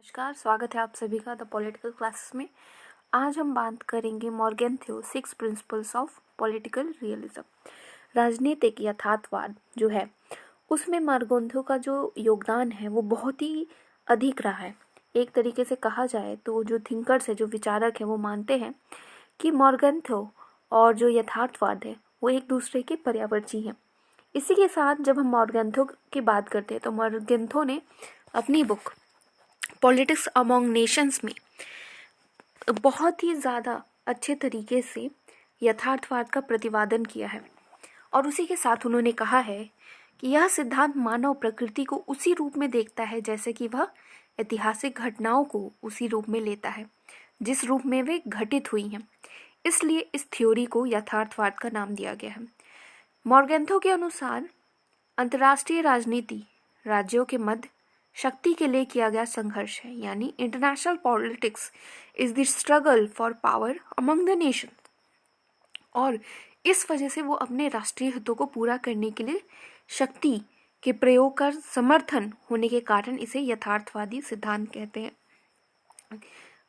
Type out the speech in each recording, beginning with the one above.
नमस्कार, स्वागत है आप सभी का द पॉलिटिकल क्लासेस में। आज हम बात करेंगे मॉर्गेंथ्यू 6 प्रिंसिपल्स ऑफ पॉलिटिकल रियलिज्म। राजनीतिक यथार्थवाद जो है उसमें मॉर्गेंथ्यू का जो योगदान है वो बहुत ही अधिक रहा है। एक तरीके से कहा जाए तो जो थिंकर्स है, जो विचारक हैं, वो मानते हैं कि मॉर्गेंथ्यू और जो यथार्थवाद है वो एक दूसरे के पर्यावर्ती हैं। इसी के साथ जब हम मॉर्गेंथ्यू की बात करते हैं तो मॉर्गेंथ्यू ने अपनी बुक पॉलिटिक्स अमॉन्ग नेशंस में बहुत ही ज़्यादा अच्छे तरीके से यथार्थवाद का प्रतिपादन किया है। और उसी के साथ उन्होंने कहा है कि यह सिद्धांत मानव प्रकृति को उसी रूप में देखता है जैसे कि वह ऐतिहासिक घटनाओं को उसी रूप में लेता है जिस रूप में वे घटित हुई हैं। इसलिए इस थ्योरी को यथार्थवाद का नाम दिया गया है। मॉर्गेंथ्यू के अनुसार अंतर्राष्ट्रीय राजनीति राज्यों के मध्य शक्ति के लिए किया गया संघर्ष है, यानी international politics is the struggle for power among the nation. और इस वजह से वो अपने राष्ट्रीय हितों को पूरा करने के लिए शक्ति के प्रयोग का समर्थन होने के कारण इसे यथार्थवादी सिद्धांत कहते हैं।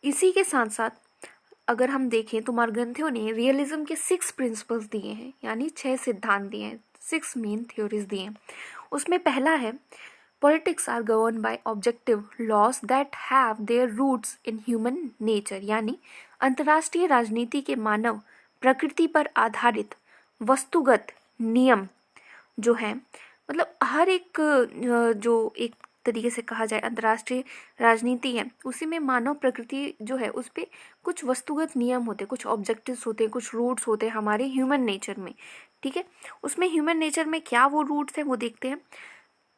इसी के साथ साथ अगर हम देखें तो मॉर्गेंथ्यू ने रियलिज्म के 6 प्रिंसिपल्स दिए हैं, यानी 6 सिद्धांत दिए हैं, 6 मेन थ्योरीज दिए हैं। उसमें पहला है Politics are governed by objective laws that have their roots in human nature, यानी अंतर्राष्ट्रीय राजनीति के मानव प्रकृति पर आधारित वस्तुगत नियम जो है, मतलब हर एक जो एक तरीके से कहा जाए अंतर्राष्ट्रीय राजनीति है उसी में मानव प्रकृति जो है उस पर कुछ वस्तुगत नियम होते, कुछ ऑब्जेक्टिव्स होते, कुछ रूट्स होते हैं हमारे ह्यूमन नेचर में। ठीक है, उसमें ह्यूमन नेचर में क्या वो रूट्स हैं वो देखते हैं।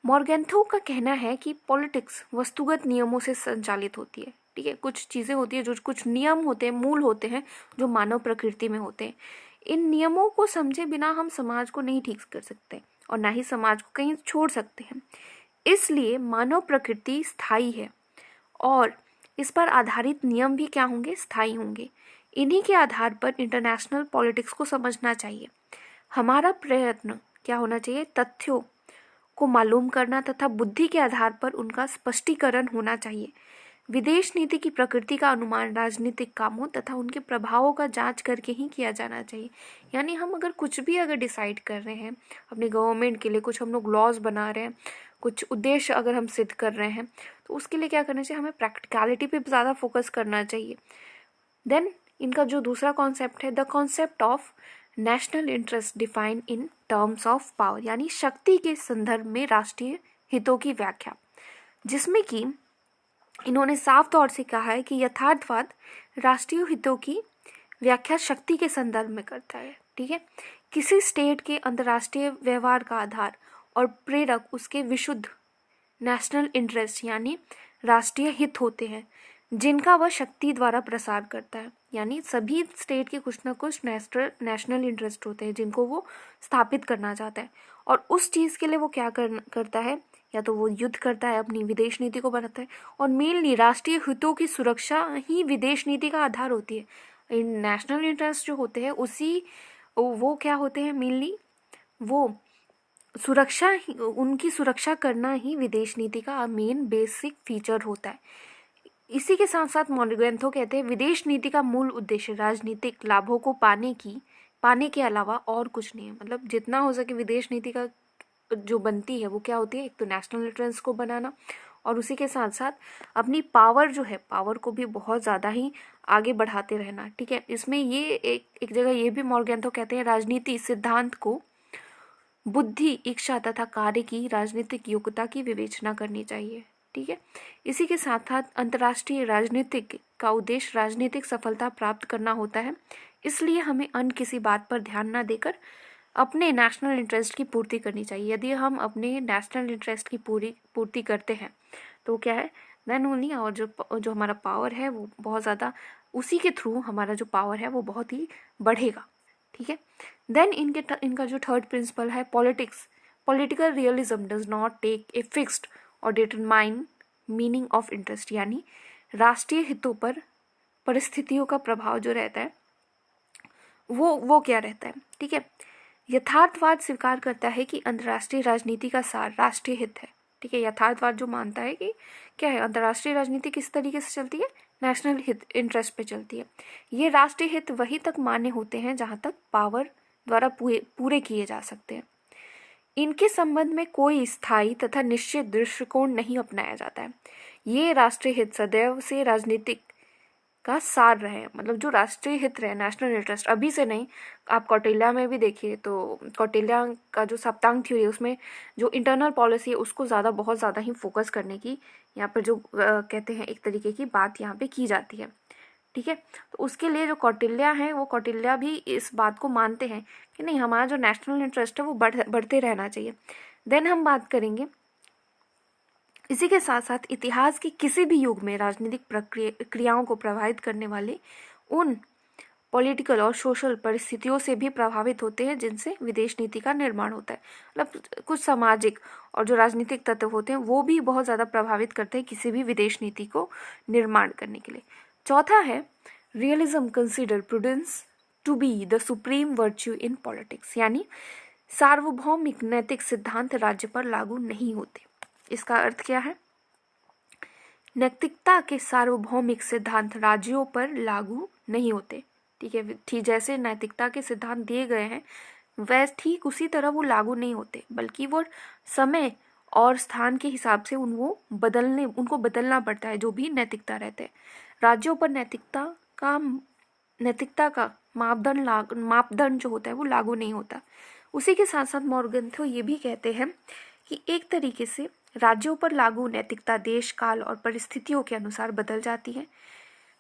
मॉर्गेंथ्यू का कहना है कि पॉलिटिक्स वस्तुगत नियमों से संचालित होती है। ठीक है, कुछ चीज़ें होती है, जो कुछ नियम होते हैं, मूल होते हैं जो मानव प्रकृति में होते हैं। इन नियमों को समझे बिना हम समाज को नहीं ठीक कर सकते और ना ही समाज को कहीं छोड़ सकते हैं। इसलिए मानव प्रकृति स्थायी है और इस पर आधारित नियम भी क्या होंगे, स्थायी होंगे। इन्हीं के आधार पर इंटरनेशनल पॉलिटिक्स को समझना चाहिए। हमारा प्रयत्न क्या होना चाहिए, तथ्यों को मालूम करना तथा बुद्धि के आधार पर उनका स्पष्टीकरण होना चाहिए। विदेश नीति की प्रकृति का अनुमान राजनीतिक कामों तथा उनके प्रभावों का जांच करके ही किया जाना चाहिए। यानी हम अगर कुछ भी अगर डिसाइड कर रहे हैं अपने गवर्नमेंट के लिए, कुछ हम लोग लॉज बना रहे हैं, कुछ उद्देश्य अगर हम सिद्ध कर रहे हैं तो उसके लिए क्या करना चाहिए, हमें प्रैक्टिकलिटी पे ज़्यादा फोकस करना चाहिए। देन इनका जो दूसरा कॉन्सेप्ट है, the concept of national interest define in terms of power, यानी शक्ति के संदर्भ में राष्ट्रीय हितों की व्याख्या, जिसमें कि इन्होंने साफ तौर से कहा है कि यथार्थवाद राष्ट्रीय हितों की व्याख्या शक्ति के संदर्भ में करता है। ठीक है, किसी स्टेट के अंतर्राष्ट्रीय व्यवहार का आधार और प्रेरक उसके विशुद्ध नेशनल इंटरेस्ट यानी राष्ट्रीय हित होते हैं जिनका वह शक्ति द्वारा प्रसार करता है। यानी सभी स्टेट के कुछ ना कुछ नेशनल इंटरेस्ट होते हैं जिनको वो स्थापित करना चाहता है और उस चीज़ के लिए वो क्या करता है, या तो वो युद्ध करता है, अपनी विदेश नीति को बनाता है। और मेनली राष्ट्रीय हितों की सुरक्षा ही विदेश नीति का आधार होती है। नेशनल इंटरेस्ट जो होते हैं उसी वो क्या होते हैं, मेनली वो सुरक्षा, उनकी सुरक्षा करना ही विदेश नीति का मेन बेसिक फीचर होता है। इसी के साथ साथ मॉर्गेंथ्यू कहते हैं विदेश नीति का मूल उद्देश्य राजनीतिक लाभों को पाने के अलावा और कुछ नहीं है। मतलब जितना हो सके विदेश नीति का जो बनती है वो क्या होती है, एक तो नेशनल इंटरेस्ट को बनाना और उसी के साथ साथ अपनी पावर जो है, पावर को भी बहुत ज़्यादा ही आगे बढ़ाते रहना। ठीक है, इसमें ये एक जगह ये भी मॉर्गेंथ्यू कहते हैं राजनीति सिद्धांत को बुद्धि, इच्छा तथा कार्य की राजनीतिक योग्यता की विवेचना करनी चाहिए। ठीक है, इसी के साथ साथ अंतर्राष्ट्रीय राजनीतिक का उद्देश्य राजनीतिक सफलता प्राप्त करना होता है। इसलिए हमें अन्य किसी बात पर ध्यान न देकर अपने नेशनल इंटरेस्ट की पूर्ति करनी चाहिए। यदि हम अपने नेशनल इंटरेस्ट की पूर्ति करते हैं तो क्या है, देन ओनली और जो हमारा पावर है वो बहुत ज़्यादा, उसी के थ्रू हमारा जो पावर है वो बहुत ही बढ़ेगा। ठीक है, देन इनका जो थर्ड प्रिंसिपल है political realism does not take a fixed और डिटरमाइन मीनिंग ऑफ इंटरेस्ट, यानी राष्ट्रीय हितों पर परिस्थितियों का प्रभाव जो रहता है वो क्या रहता है। ठीक है, यथार्थवाद स्वीकार करता है कि अंतर्राष्ट्रीय राजनीति का सार राष्ट्रीय हित है। ठीक है। यथार्थवाद जो मानता है कि क्या है, अंतर्राष्ट्रीय राजनीति किस तरीके से चलती है, नेशनल हित इंटरेस्ट पे चलती है। ये राष्ट्रीय हित वहीं तक मान्य होते हैं जहाँ तक पावर द्वारा पूरे किए जा सकते हैं। इनके संबंध में कोई स्थायी तथा निश्चित दृष्टिकोण नहीं अपनाया जाता है। ये राष्ट्रीय हित सदैव से राजनीतिक का सार रहे, मतलब जो राष्ट्रीय हित रहे, नेशनल इंटरेस्ट, अभी से नहीं। आप कौटिल्या में भी देखिए तो कौटिल्या का जो सप्तांग थ्योरी है उसमें जो इंटरनल पॉलिसी है उसको बहुत ज़्यादा ही फोकस करने की यहाँ पर जो कहते हैं एक तरीके की बात यहाँ पे की जाती है। ठीक है, तो उसके लिए जो कौटिल्या हैं वो कौटिल्या भी इस बात को मानते हैं कि नहीं, हमारा जो नेशनल इंटरेस्ट है वो बढ़ते रहना चाहिए। देन हम बात करेंगे इसी के साथ साथ इतिहास के किसी भी युग में राजनीतिक क्रियाओं को प्रभावित करने वाले उन पॉलिटिकल और सोशल परिस्थितियों से भी प्रभावित होते हैं जिनसे विदेश नीति का निर्माण होता है। मतलब कुछ सामाजिक और जो राजनीतिक तत्व होते हैं वो भी बहुत ज़्यादा प्रभावित करते हैं किसी भी विदेश नीति को निर्माण करने के लिए। चौथा है realism consider prudence to be the supreme virtue in politics, यानी सार्वभौमिक नैतिक सिद्धांत राज्य पर लागू नहीं होते। इसका अर्थ क्या है, नैतिकता के सार्वभौमिक सिद्धांत राज्यों पर लागू नहीं होते। ठीक है, ठीक जैसे नैतिकता के सिद्धांत दिए गए हैं वैसे ठीक उसी तरह वो लागू नहीं होते, बल्कि वो समय और स्थान के हिसाब से उनको बदलना पड़ता है। जो भी नैतिकता रहते हैं राज्यों पर नैतिकता का मापदंड जो होता है वो लागू नहीं होता। उसी के साथ साथ मॉर्गन्थो ये भी कहते हैं कि एक तरीके से राज्यों पर लागू नैतिकता देश काल और परिस्थितियों के अनुसार बदल जाती है।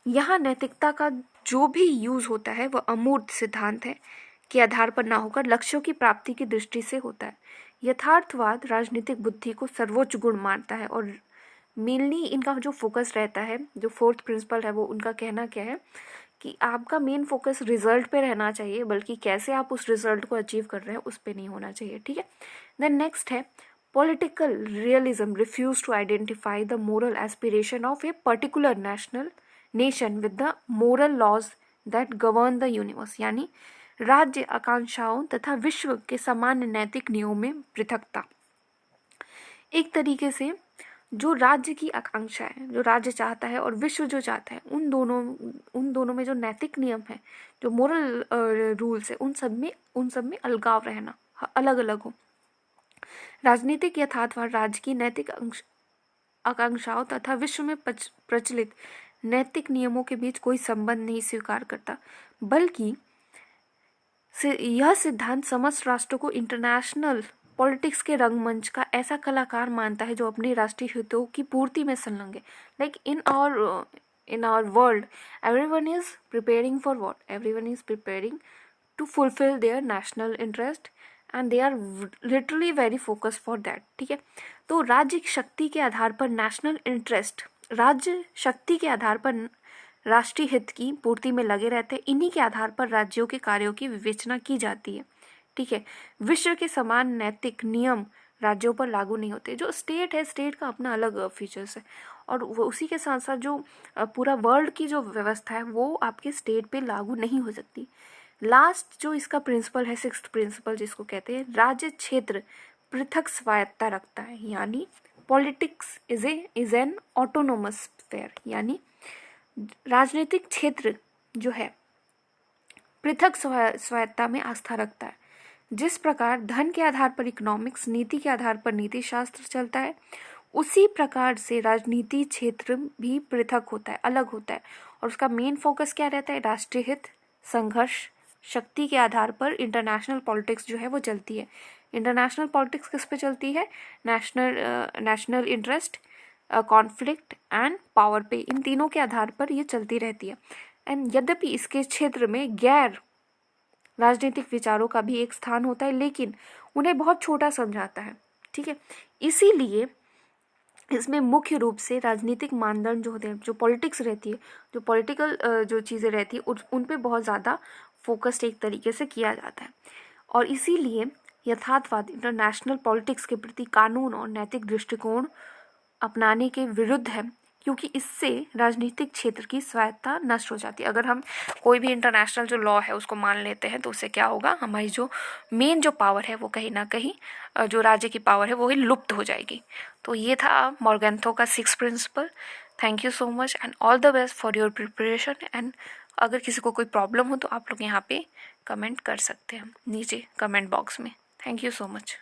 यहाँ नैतिकता का जो भी यूज होता है वह अमूर्त सिद्धांत है के आधार पर ना होकर लक्ष्यों की प्राप्ति की दृष्टि से होता है। यथार्थवाद राजनीतिक बुद्धि को सर्वोच्च गुण मानता है और मेनली इनका जो फोकस रहता है, जो फोर्थ प्रिंसिपल है, वो उनका कहना क्या है कि आपका मेन फोकस रिजल्ट पे रहना चाहिए, बल्कि कैसे आप उस रिजल्ट को अचीव कर रहे हैं उस पे नहीं होना चाहिए। ठीक है, देन नेक्स्ट है political realism refused to identify the moral aspiration of a particular nation with the moral laws that govern the universe, यानी राज्य आकांक्षाओं तथा विश्व के सामान्य नैतिक नियमों में पृथकता। एक तरीके से जो राज्य की आकांक्षा है, जो राज्य चाहता है और विश्व जो चाहता है, उन दोनों में जो नैतिक नियम है, जो मोरल रूल्स है, उन सब में अलगाव रहना, अलग अलग हो। राजनीतिक यथार्थवाद राज्य की नैतिक आकांक्षाओं तथा विश्व में प्रचलित नैतिक नियमों के बीच कोई संबंध नहीं स्वीकार करता, बल्कि यह सिद्धांत समस्त राष्ट्रों को इंटरनेशनल पॉलिटिक्स के रंगमंच का ऐसा कलाकार मानता है जो अपने राष्ट्रीय हितों की पूर्ति में संलग्न है। Like in our world everyone is preparing for what? Everyone is preparing to fulfill their national interest and they are literally very focused for that। ठीक है, तो राज्य शक्ति के आधार पर नेशनल इंटरेस्ट, राज्य शक्ति के आधार पर राष्ट्रीय हित की पूर्ति में लगे रहते हैं। इन्हीं के आधार पर राज्यों के कार्यों की विवेचना की जाती है। ठीक है, विश्व के समान नैतिक नियम राज्यों पर लागू नहीं होते। जो स्टेट है, स्टेट का अपना अलग फीचर्स है, और वो उसी के साथ साथ जो पूरा वर्ल्ड की जो व्यवस्था है वो आपके स्टेट पे लागू नहीं हो सकती। लास्ट जो इसका प्रिंसिपल है, सिक्स्थ प्रिंसिपल जिसको कहते हैं, राज्य क्षेत्र पृथक स्वायत्ता रखता है, यानी politics is an autonomous sphere, यानी राजनीतिक क्षेत्र जो है पृथक स्वायत्ता में आस्था रखता है। जिस प्रकार धन के आधार पर इकोनॉमिक्स, नीति के आधार पर नीति शास्त्र चलता है, उसी प्रकार से राजनीति क्षेत्र भी पृथक होता है, अलग होता है, और उसका मेन फोकस क्या रहता है? राष्ट्रीय हित, संघर्ष, शक्ति के आधार पर इंटरनेशनल पॉलिटिक्स जो है वो चलती है। इंटरनेशनल पॉलिटिक्स किस पे चलती है? National interest, conflict and power पे, इन तीनों के आधार पर ये चलती रहती है। एंड यद्यपि इसके क्षेत्र में गैर राजनीतिक विचारों का भी एक स्थान होता है, लेकिन उन्हें बहुत छोटा समझाता है। ठीक है, इसीलिए इसमें मुख्य रूप से राजनीतिक मानदंड जो होते हैं, जो पॉलिटिक्स रहती है, जो पॉलिटिकल जो चीज़ें रहती है, उन पे बहुत ज़्यादा फोकस्ड एक तरीके से किया जाता है। और इसीलिए यथार्थवाद इंटरनेशनल पॉलिटिक्स के प्रति कानून और नैतिक दृष्टिकोण अपनाने के विरुद्ध है, क्योंकि इससे राजनीतिक क्षेत्र की स्वायत्ता नष्ट हो जाती है। अगर हम कोई भी इंटरनेशनल जो लॉ है उसको मान लेते हैं तो उससे क्या होगा, हमारी जो मेन जो पावर है वो कहीं ना कहीं जो राज्य की पावर है वो ही लुप्त हो जाएगी। तो ये था मॉर्गेंथो का 6 principle. Thank you so much and all the best for your preparation. And अगर किसी को कोई प्रॉब्लम हो तो आप लोग यहाँ पे कमेंट कर सकते हैं नीचे कमेंट बॉक्स में। Thank you so much.